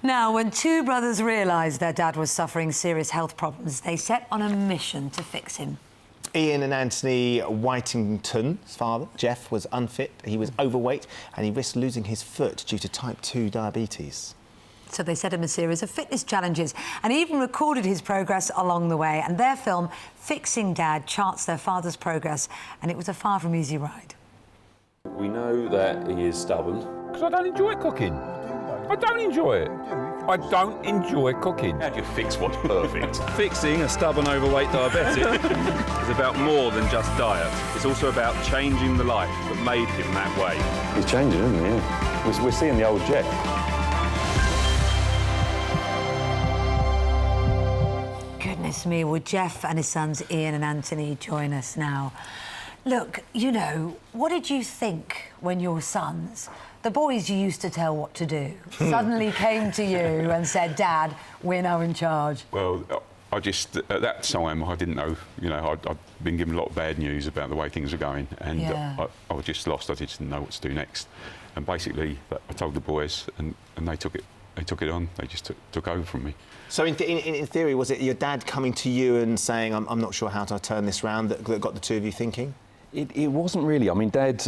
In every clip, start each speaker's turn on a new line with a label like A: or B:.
A: Now, when two brothers realised their dad was suffering serious health problems, they set on a mission to fix him.
B: Ian and Anthony Whitington's father, Jeff, was unfit, he was overweight and he risked losing his foot due to type 2 diabetes.
A: So they set him a series of fitness challenges and even recorded his progress along the way. And their film, Fixing Dad, charts their father's progress, and it was a far from easy ride.
C: We know that he is stubborn.
D: Because I don't enjoy cooking. I don't enjoy it. I don't enjoy cooking.
C: How do you fix what's perfect?
E: Fixing a stubborn, overweight diabetic is about more than just diet. It's also about changing the life that made him that way.
F: He's changing, isn't he? Yeah. We're seeing the old Jeff.
A: Goodness me, will Jeff and his sons Ian and Anthony join us now? Look, you know, what did you think when your sons, the boys you used to tell what to do, suddenly came to you and said, Dad, we're now in charge?
D: Well, I just, at that time, I didn't know, you know, I'd been given a lot of bad news about the way things were going, and I was just lost. I just didn't know what to do next. And basically, I told the boys, and they took it on. They just took over from me.
B: So in theory, was it your dad coming to you and saying, I'm not sure how to turn this round, that got the two of you thinking?
F: It wasn't really. I mean, Dad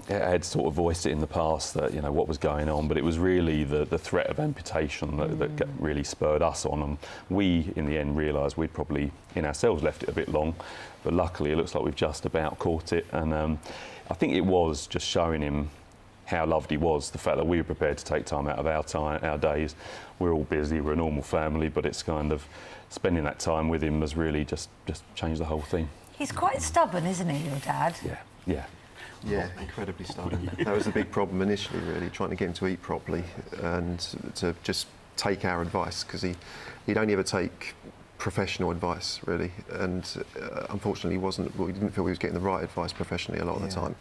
F: had sort of voiced it in the past that, you know, what was going on, but it was really the threat of amputation that really spurred us on. And we, in the end, realised we'd probably, in ourselves, left it a bit long. But luckily, it looks like we've just about caught it. And I think it was just showing him how loved he was, the fact that we were prepared to take time out of our days. We're all busy, we're a normal family, but it's kind of spending that time with him has really just changed the whole thing.
A: He's quite stubborn, isn't he, your dad?
G: Yeah, incredibly stubborn. That was the big problem initially, really, trying to get him to eat properly and to just take our advice, because he'd only ever take professional advice, really, and unfortunately we didn't feel he was getting the right advice professionally a lot of the time.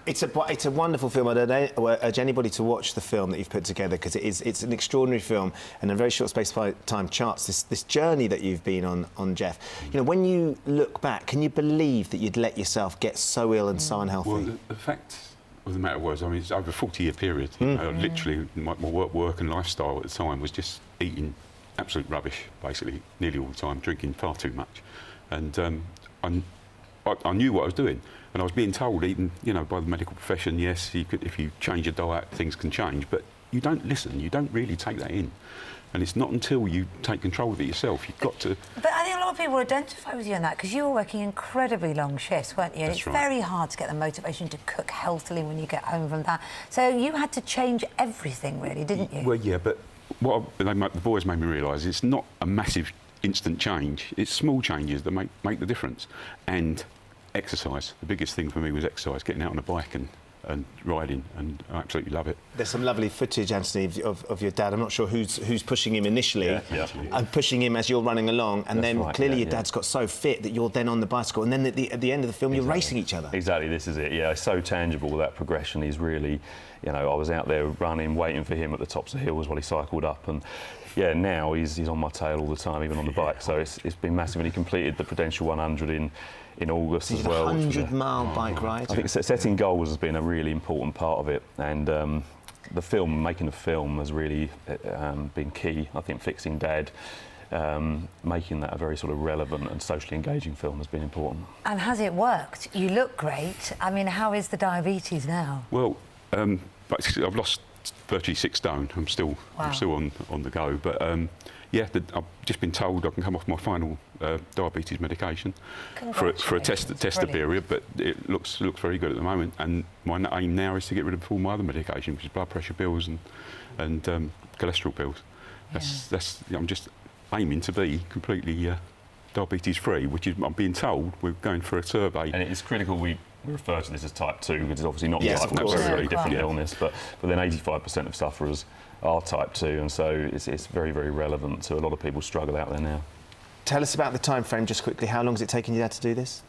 B: It's a wonderful film. I urge anybody to watch the film that you've put together, because it's an extraordinary film, and in a very short space of time charts this journey that you've been on, Jeff. You know, when you look back, can you believe that you'd let yourself get so ill and so unhealthy?
D: Well, the fact of the matter was, I mean, it's over a 40-year period. You know, literally, my work and lifestyle at the time was just eating absolute rubbish, basically, nearly all the time, drinking far too much, and I knew what I was doing. And I was being told, even, you know, by the medical profession, yes, if you change your diet, things can change. But you don't listen. You don't really take that in. And it's not until you take control of it yourself. You've got to.
A: But I think a lot of people identify with you in that, because you were working incredibly long shifts, weren't you?
D: That's
A: it's
D: right.
A: very hard to get the motivation to cook healthily when you get home from that. So you had to change everything, really, didn't you?
D: Well, yeah, but what the boys made me realise, it's not a massive instant change. It's small changes that make the difference. And exercise. The biggest thing for me was exercise, getting out on a bike and riding, and I absolutely love it. There's
B: some lovely footage, Anthony, of your dad. I'm not sure who's pushing him initially, and pushing him as you're running along, and then clearly your dad's got so fit that you're then on the bicycle, and then at the end of the film you're racing each other.
F: Exactly, this is it. Yeah, it's so tangible, that progression. He's really, you know, I was out there running, waiting for him at the tops of hills while he cycled up, and yeah, now he's on my tail all the time, even on the bike. So it's been massive, and he completed the Prudential 100 in August as well.
B: 100-mile bike ride.
F: I think setting goals has been a really important part of it, and making the film has really been key. I think Fixing Dad, making that a very sort of relevant and socially engaging film has been important.
A: And has it worked? You look great. I mean, how is the diabetes now?
D: Well, basically, I've lost virtually 6 stone. I'm still on the go, but yeah, I've just been told I can come off my final diabetes medication for a tester period, but it looks very good at the moment. And my aim now is to get rid of all my other medication, which is blood pressure pills and cholesterol pills. I'm just aiming to be completely diabetes free, which is, I'm being told, we're going for a survey. And
F: it's critical we refer to this as type 2, because it's obviously not type 1, it's a very different illness, but then 85% of sufferers are type 2, and so it's very, very relevant to a lot of people's struggle out there now.
B: Tell us about the time frame, just quickly. How long has it taken your dad to do this?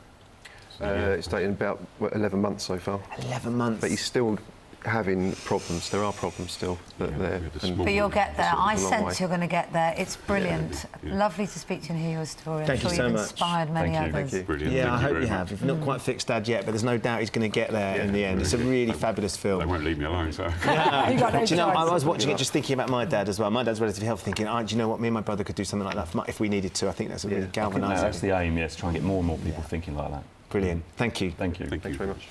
G: It's taken about 11 months so far.
B: 11 months.
G: But he's still having problems. There are problems still there.
A: But you'll get there. I
G: It's a long way.
A: sense you're going to get there. It's brilliant. Lovely to speak to you and hear your story.
B: Thank you
A: I'm
B: so
A: sure you've
B: much.
A: inspired many
F: Thank you.
A: others.
G: Thank you.
D: Brilliant.
B: Yeah,
D: Thank
B: I hope
D: very
B: you
D: much.
B: have. You've not quite fixed Dad yet, but there's no doubt he's going to get there in the end. It's a really fabulous
D: They
B: film.
D: won't leave me alone, so.
A: You got no
B: Do you know, I
A: choice.
B: was watching it just thinking about my dad as well. My dad's relatively healthy, thinking, do you know what, me and my brother could do something like that if we needed to. I think that's a really
G: Yeah.
F: I think
B: galvanising.
F: that's the aim, yes, try and get more and more people thinking like that.
B: Brilliant. Thank you.
F: Thank you.
D: Thank
G: Thanks
D: you.
G: very much.